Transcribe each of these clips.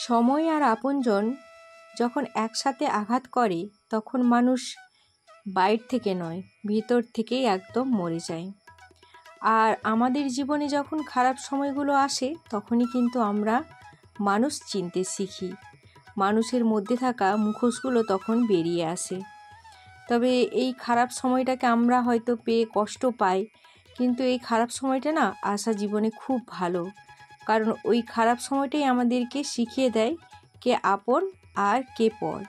সময় আর আপনজন যখন একসাথে আঘাত করে তখন মানুষ বাইরে থেকে নয়, ভিতর থেকেই একদম মরে যায়। আর আমাদের জীবনে যখন খারাপ সময়গুলো আসে তখনই কিন্তু আমরা মানুষ চিনতে শিখি, মানুষের মধ্যে থাকা মুখোশগুলো তখন বেরিয়ে আসে। তবে এই খারাপ সময়টাকে আমরা হয়তো পেয়ে কষ্ট পাই, কিন্তু এই খারাপ সময়টা না আসা জীবনে খুব ভালো, কারণ ওই খারাপ সময়টাই আমাদেরকে শিখিয়ে দেয় কে আপন আর কে পর।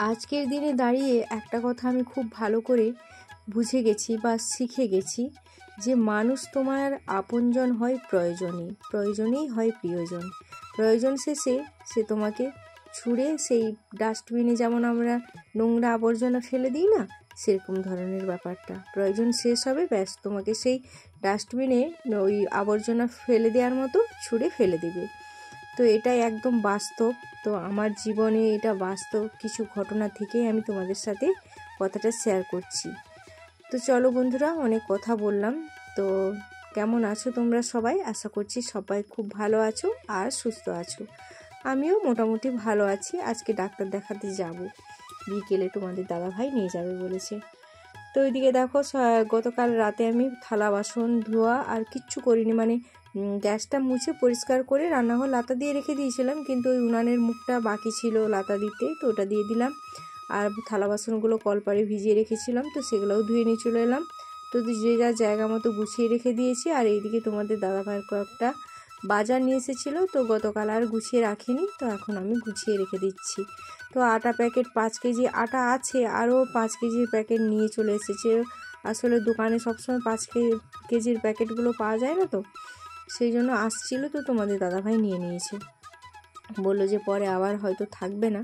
আজকের দিনে দাঁড়িয়ে একটা কথা আমি খুব ভালো করে বুঝে গেছি বা শিখে গেছি, যে মানুষ তোমার আপনজন হয় প্রয়োজনে, প্রয়োজনেই হয় প্রিয়জন। প্রয়োজন শেষে সে তোমাকে ছুঁড়ে সেই ডাস্টবিনে যেমন আমরা নোংরা আবর্জনা ফেলে দিই না, সেরকম ধরনের ব্যাপারটা। প্রয়োজন শেষ হবে, ব্যাস তোমাকে সেই ডাস্টবিনে ওই আবর্জনা ফেলে দেওয়ার মতো ছুঁড়ে ফেলে দেবে। তো এটাই একদম বাস্তব। তো আমার জীবনে এটা বাস্তব কিছু ঘটনা থেকেই আমি তোমাদের সাথে কথাটা শেয়ার করছি। তো চলো বন্ধুরা, অনেক কথা বললাম। তো কেমন আছো তোমরা সবাই? আশা করছি সবাই খুব ভালো আছো আর সুস্থ আছো। আমিও মোটামুটি ভালো আছি। আজকে ডাক্তার দেখাতে যাব, বিকেলে তোমাদের দাদাভাই নিয়ে যাবে বলেছে। তো ওইদিকে দেখো, গতকাল রাতে আমি থালা বাসন ধোয়া আর কিচ্ছু করিনি, মানে গ্যাসটা মুছে পরিষ্কার করে রান্নাঘর লাতা দিয়ে রেখে দিয়েছিলাম, কিন্তু ওই উনানের মুখটা বাকি ছিল লাতা দিতে, তো ওটা দিয়ে দিলাম। আর থালা বাসনগুলো কলপাড়ে ভিজিয়ে রেখেছিলাম, তো সেগুলোও ধুয়ে নিয়ে চলে এলাম। তো যে যার জায়গা মতো গুছিয়ে রেখে দিয়েছি। আর এইদিকে তোমাদের দাদাভাইয়ের কয়েকটা বাজার নিয়ে এসেছিলো, তো গতকাল আর গুছিয়ে রাখিনি, তো এখন আমি গুছিয়ে রেখে দিচ্ছি। তো আটা প্যাকেট 5 কেজি আটা আছে, আরও 5 কেজির প্যাকেট নিয়ে চলে এসেছে। আসলে দোকানে সবসময় 5 কেজির প্যাকেটগুলো পাওয়া যায় না, তো সেই জন্য আসছিল, তো তোমাদের দাদাভাই নিয়ে নিয়েছে। বললো যে পরে আবার হয়তো থাকবে না।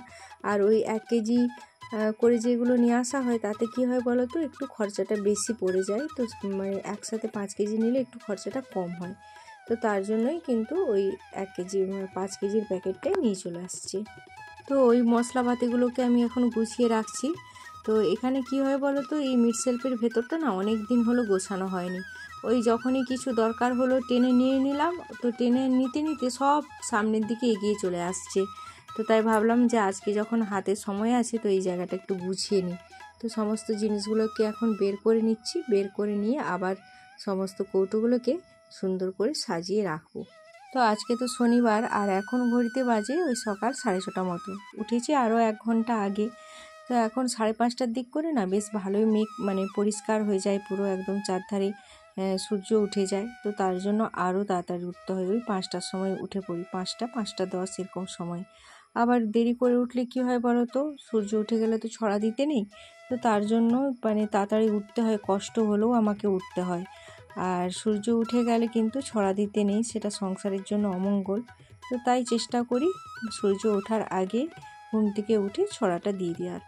আর ওই 1 কেজি করে যেগুলো নিয়ে আসা হয় তাতে কি হয় বলো তো, একটু খরচাটা বেশি পড়ে যায়। তো মানে একসাথে 5 কেজি নিলে একটু খরচাটা কম হয়, তো তার জন্যই কিন্তু ওই 1 কেজি 5 কেজির প্যাকেটটাই নিয়ে চলে আসছে। তো ওই মশলাপাতিগুলোকে আমি এখন গুছিয়ে রাখছি। তো এখানে কি হয় বলো তো, এই মিট শেলফের ভেতরটা না অনেক দিন হলো গোছানো হয়নি। ওই যখনই কিছু দরকার হলো টেনে নিয়ে নিলাম, তো টেনে নিতে নিতে সব সামনের দিকে এগিয়ে চলে আসছে। তো তাই ভাবলাম যে আজকে যখন হাতে সময় আছে, তো এই জায়গাটা একটু গুছিয়ে নিই। তো সমস্ত জিনিসগুলোকে এখন বের করে নিচ্ছি, বের করে নিয়ে আবার সমস্ত কৌটোগুলোকে সুন্দর করে সাজিয়ে রাখবো। তো আজকে তো শনিবার, আর এখন ঘড়িতে বাজে ওই সকাল 6:30 মতো। উঠেছি আরও 1 ঘন্টা আগে। তো এখন 5:30টার দিক করে না বেশ ভালোই মেঘ, মানে পরিষ্কার হয়ে যায় পুরো, একদম চারধারে সূর্য উঠে যায়। তো তার জন্য আরও তাড়াতাড়ি উঠতে হয়, ওই 5টার সময় উঠে পড়ি, 5:10 এরকম সময়। আবার দেরি করে উঠলে কি হয় বলো তো, সূর্য উঠে গেলে তো ছড়া দিতে নেই, তো তার জন্য মানে তাড়াতাড়ি উঠতে হয়, কষ্ট হলেও আমাকে উঠতে হয়। আর সূর্য উঠে গেলে কিন্তু ছড়া দিতে নেই, সেটা সংসারের জন্য অমঙ্গল। তো তাই চেষ্টা করি সূর্য ওঠার আগে ঘুম থেকে উঠে ছড়াটা দিয়ে দেওয়ার।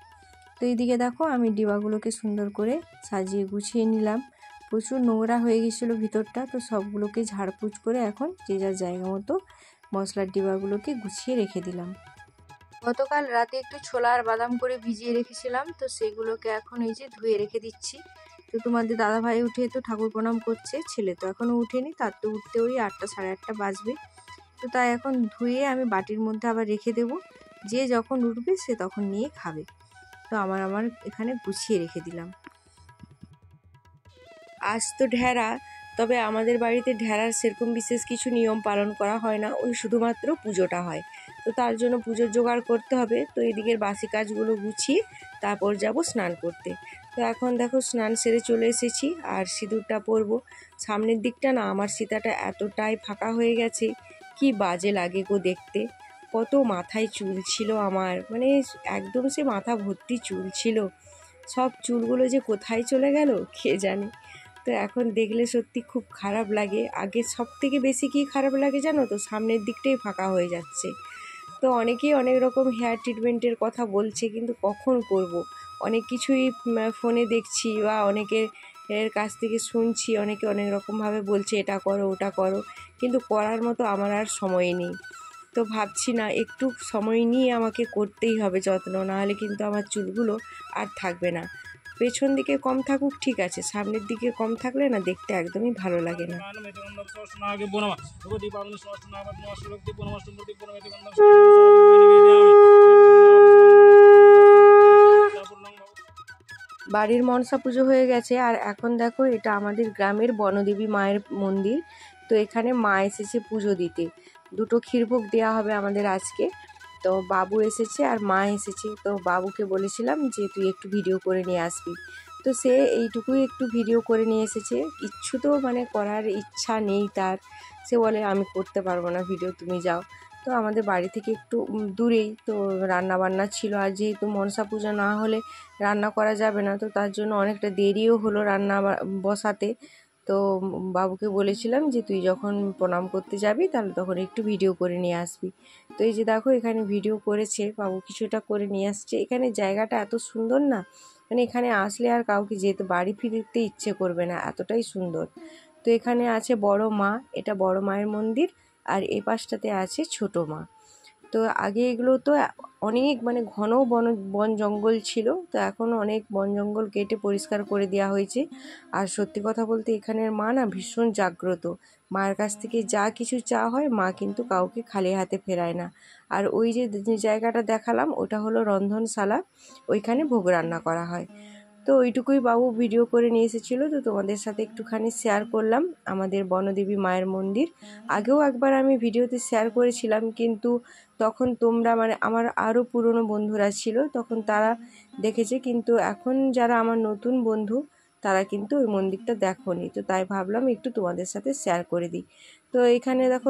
তো এইদিকে দেখো, আমি ডিবাগুলোকে সুন্দর করে সাজিয়ে গুছিয়ে নিলাম। প্রচুর নোংরা হয়ে গেছিলো ভিতরটা, তো সবগুলোকে ঝাড়পুছ করে এখন যে যার জায়গা মতো মশলার ডিবাগুলোকে গুছিয়ে রেখে দিলাম। গতকাল রাতে একটু ছোলা আর বাদাম করে ভিজিয়ে রেখেছিলাম, তো সেগুলোকে এখন এই যে ধুয়ে রেখে দিচ্ছি। তো তোমাদের দাদাভাই উঠে তো ঠাকুর প্রণাম করছে, ছেলে তো এখনও উঠেনি, তার তো উঠতে ওই 8টা 8:30 বাজবে। তো তাই এখন ধুয়ে আমি বাটির মধ্যে আবার রেখে দেবো, যে যখন উঠবে সে তখন নিয়ে খাবে। তো আমার এখানে গুছিয়ে রেখে দিলাম। আজ তো ঢেরা, তবে আমাদের বাড়িতে ঢেরার সেরকম বিশেষ কিছু নিয়ম পালন করা হয় না, ওই শুধুমাত্র পুজোটা হয়। তো তার জন্য পুজোর জোগাড় করতে হবে। তো এদিকের বাসি কাজগুলো গুছিয়ে তারপর যাব স্নান করতে। তো এখন দেখো স্নান সেরে চলে এসেছি, আর সিঁদুরটা পরবো। সামনের দিকটা না আমার সীতাটা এতটাই ফাঁকা হয়ে গেছে, কি বাজে লাগে গো দেখতে। কত মাথায় চুল ছিল আমার, মানে একদম সে মাথা ভর্তি চুল ছিল, সব চুলগুলো যে কোথায় চলে গেল কে জানে। তো এখন দেখলে সত্যি খুব খারাপ লাগে। আগে সব থেকে বেশি কি খারাপ লাগে জানো তো, সামনের দিকটাই ফাঁকা হয়ে যাচ্ছে। তো অনেকেই অনেক রকম হেয়ার ট্রিটমেন্টের কথা বলছে, কিন্তু কখন করব। অনেক কিছুই ফোনে দেখছি বা অনেকের কাছ থেকে শুনছি, অনেকে অনেক রকমভাবে বলছে এটা করো ওটা করো, কিন্তু করার মতো আমার আর সময় নেই। তো ভাবছি না, একটু সময় নিয়ে আমাকে করতেই হবে যত্ন, নাহলে কিন্তু আমার চুলগুলো আর থাকবে না। পেছন দিকে কম থাকুক ঠিক আছে, সামনের দিকে কম থাকলে না দেখতে একদমই ভালো লাগে না। বাড়ির মনসা পুজো হয়ে গেছে, আর এখন দেখো এটা আমাদের গ্রামের বনদেবী মায়ের মন্দির। তো এখানে মা এসেছে পুজো দিতে, দুটো ক্ষীরভোগ দেওয়া হবে আমাদের আজকে। তো বাবু এসেছে আর মা এসেছে, তো বাবুকে বলেছিলাম যে তুই একটু ভিডিও করে নিয়ে আসবি, তো সে এইটুকুই একটু ভিডিও করে নিয়ে এসেছে। কিচ্ছু তো মানে করার ইচ্ছা নেই তার, সে বলে আমি করতে পারবো না ভিডিও, তুমি যাও। তো আমাদের বাড়ি থেকে একটু দূরেই, তো রান্না বান্না ছিল, আর যেহেতু মনসা পুজো না হলে রান্না করা যাবে না, তো তার জন্য অনেকটা দেরিও হলো রান্না বসাতে। তো বাবুকে বলেছিলাম যে তুই যখন প্রণাম করতে যাবি তাহলে তখন একটু ভিডিও করে নিয়ে আসবি। তো এই যে দেখো এখানে ভিডিও করেছে বাবু, কিছুটা করে নিয়ে আসছে। এখানে জায়গাটা এত সুন্দর না, মানে এখানে আসলে আর কাউকে যেতে বাড়ি ফিরতে ইচ্ছে করবে না, এতটাই সুন্দর। তো এখানে আছে বড় মা, এটা বড় মায়ের মন্দির, আর এই পাশটাতে আছে ছোট মা। তো আগে এগুলো তো অনেক মানে ঘন বন জঙ্গল ছিল, তো এখন অনেক বন জঙ্গল কেটে পরিষ্কার করে দেওয়া হয়েছে। আর সত্যি কথা বলতে এখানের মা না ভীষণ জাগ্রত, মায়ের কাছ থেকে যা কিছু চাওয়া হয় মা কিন্তু কাউকে খালি হাতে ফেরায় না। আর ওই যে জায়গাটা দেখালাম ওটা হলো রন্ধনশালা, ওইখানে ভোগ রান্না করা হয়। তো ওইটুকুই বাবু ভিডিও করে নিয়ে এসেছিলো, তো তোমাদের সাথে একটুখানি শেয়ার করলাম আমাদের বনদেবী মায়ের মন্দির। আগেও একবার আমি ভিডিওতে শেয়ার করেছিলাম, কিন্তু তখন তোমরা মানে আমার আরও পুরনো বন্ধুরা ছিল তখন তারা দেখেছে, কিন্তু এখন যারা আমার নতুন বন্ধু তারা কিন্তু ওই মন্দিরটা দেখোনি, তো তাই ভাবলাম একটু তোমাদের সাথে শেয়ার করে দিই। তো এখানে দেখো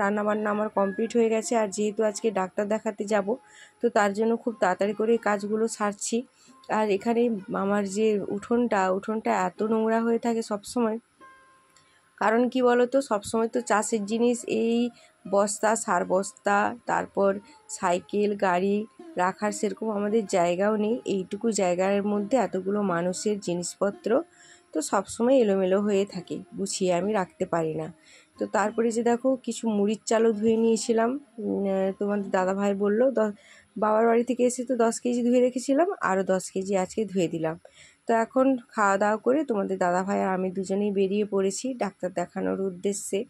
রান্নাবান্না আমার কমপ্লিট হয়ে গেছে, আর যেহেতু আজকে ডাক্তার দেখাতে যাব, তো তার জন্য খুব তাড়াতাড়ি করে কাজগুলো সারছি। আর এখানে আমার যে উঠোনটা এত নোংরা হয়ে থাকে সব সময়, কারণ কি বলো তো, সবসময় তো চাষের জিনিস, এই বস্তা সার বস্তা, তারপর সাইকেল গাড়ি রাখার সেরকম আমাদের জায়গাও নেই, এইটুকু জায়গার মধ্যে এতগুলো মানুষের জিনিসপত্র, তো সবসময় এলোমেলো হয়ে থাকে, গুছিয়ে আমি রাখতে পারি না। তো তারপরে যে দেখো কিছু মুড়ির চালও ধুয়ে নিয়েছিলাম, তোমাদের দাদাভাই বললো বাবার বাড়ি থেকে এসে তো 10 কেজি ধুয়ে রেখেছিলাম, আরও 10 কেজি আজকে ধুয়ে দিলাম। তো এখন খাওয়া দাওয়া করে তোমাদের দাদাভাই আর আমি দুজনেই বেরিয়ে পড়েছি ডাক্তার দেখানোর উদ্দেশ্যে।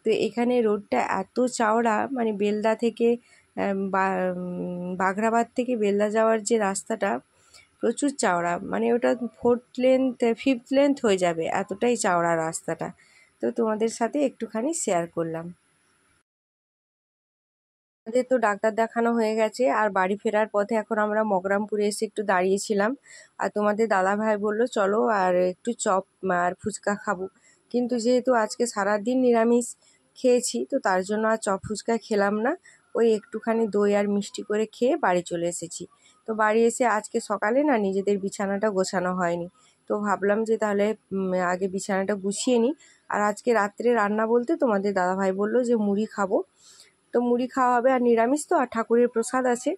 তো এখানে রোডটা এত চওড়া, মানে বেলদা থেকে বাঘরাবাদ থেকে বেলদা যাওয়ার যে রাস্তাটা প্রচুর চওড়া, মানে ওটা 5th লেন্থ হয়ে যাবে, এতটাই চওড়া রাস্তাটা। তো তোমাদের সাথে একটুখানি শেয়ার করলাম। আমাদের তো ডাক্তার দেখানো হয়ে গেছে, আর বাড়ি ফেরার পথে এখন আমরা মগরামপুরে এসে একটু দাঁড়িয়েছিলাম, আর তোমাদের দাদাভাই বললো চলো আর একটু চপ আর ফুচকা খাবো, কিন্তু যেহেতু আজকে সারাদিন নিরামিষ খেয়েছি, তো তার জন্য আর চপ ফুচকা খেলাম না, ওই একটুখানি দই আর মিষ্টি করে খেয়ে বাড়ি চলে এসেছি। তো বাড়ি এসে আজকে সকালে না নিজেদের বিছানাটা গোছানো হয়নি, তো ভাবলাম যে তাহলে আগে বিছানাটা গুছিয়ে নিই। আর আজকে রাত্রে রান্না বলতে তোমাদের দাদাভাই বললো যে মুড়ি খাবো, তো মুড়ি খাওয়া হবে, আর নিরামিষ তো, আর ঠাকুরের প্রসাদ আছে,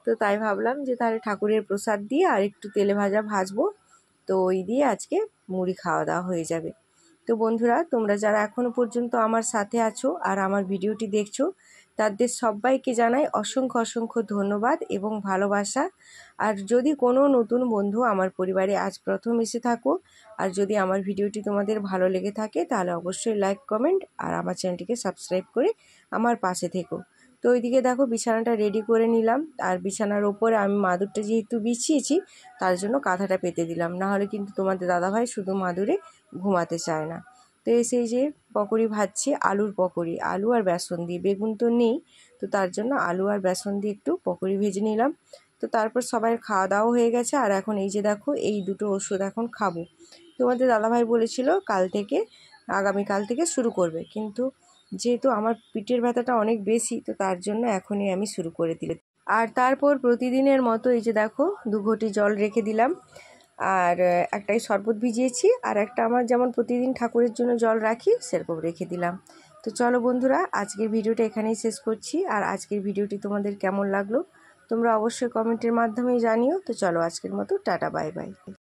তো তাই ভাবলাম যে তাহলে ঠাকুরের প্রসাদ দিয়ে আর একটু তেলে ভাজা ভাজবো, তো ওই দিয়ে আজকে মুড়ি খাওয়া দাওয়া হয়ে যাবে। তো বন্ধুরা, তোমরা যারা এখনও পর্যন্ত আমার সাথে আছো আর আমার ভিডিওটি দেখছো, তাদের সবাইকে জানাই অসংখ্য অসংখ্য ধন্যবাদ এবং ভালোবাসা। আর যদি কোনো নতুন বন্ধু আমার পরিবারে আজ প্রথম এসে থাকো, আর যদি আমার ভিডিওটি তোমাদের ভালো লেগে থাকে, তাহলে অবশ্যই লাইক কমেন্ট আর আমার চ্যানেলটিকে সাবস্ক্রাইব করে আমার পাশে থেকো। তো ওইদিকে দেখো বিছানাটা রেডি করে নিলাম, আর বিছানার ওপরে আমি মাদুরটা যেহেতু বিছিয়েছি তার জন্য কাঁথাটা পেতে দিলাম, নাহলে কিন্তু তোমাদের দাদাভাই শুধু মাদুরে ঘুমাতে চায় না। তো সেই যে পকোড়ি ভাজছি, আলুর পকোড়ি, আলু আর বেসন দিয়ে, বেগুন তো নেই, তো তার জন্য আলু আর বেসন দিয়ে একটু পকোড়ি ভেজে নিলাম। তো তারপর সবাই খাওয়া দাওয়া হয়ে গেছে, আর এখন এই যে দেখো এই দুটো ওষুধ এখন খাবো। তোমাদের দাদাভাই বলেছিল আগামীকাল থেকে শুরু করবে, কিন্তু যেহেতু আমার পিঠের ব্যথাটা অনেক বেশি, তো তার জন্য এখনই আমি শুরু করে দিলাম। আর তারপর প্রতিদিনের মতো এই যে দেখো 2 ঘটি জল রেখে দিলাম, আর একটাই শরবত ভিজিয়েছি, আর একটা আমার যেমন প্রতিদিন ঠাকুরের জন্য জল রাখি সেরকম রেখে দিলাম। তো চলো বন্ধুরা, আজকের ভিডিওটা এখানেই শেষ করছি, আর আজকের ভিডিওটি তোমাদের কেমন লাগলো তোমরা অবশ্যই কমেন্টের মাধ্যমে জানিও। তো চলো আজকের মতো টাটা, বাই বাই।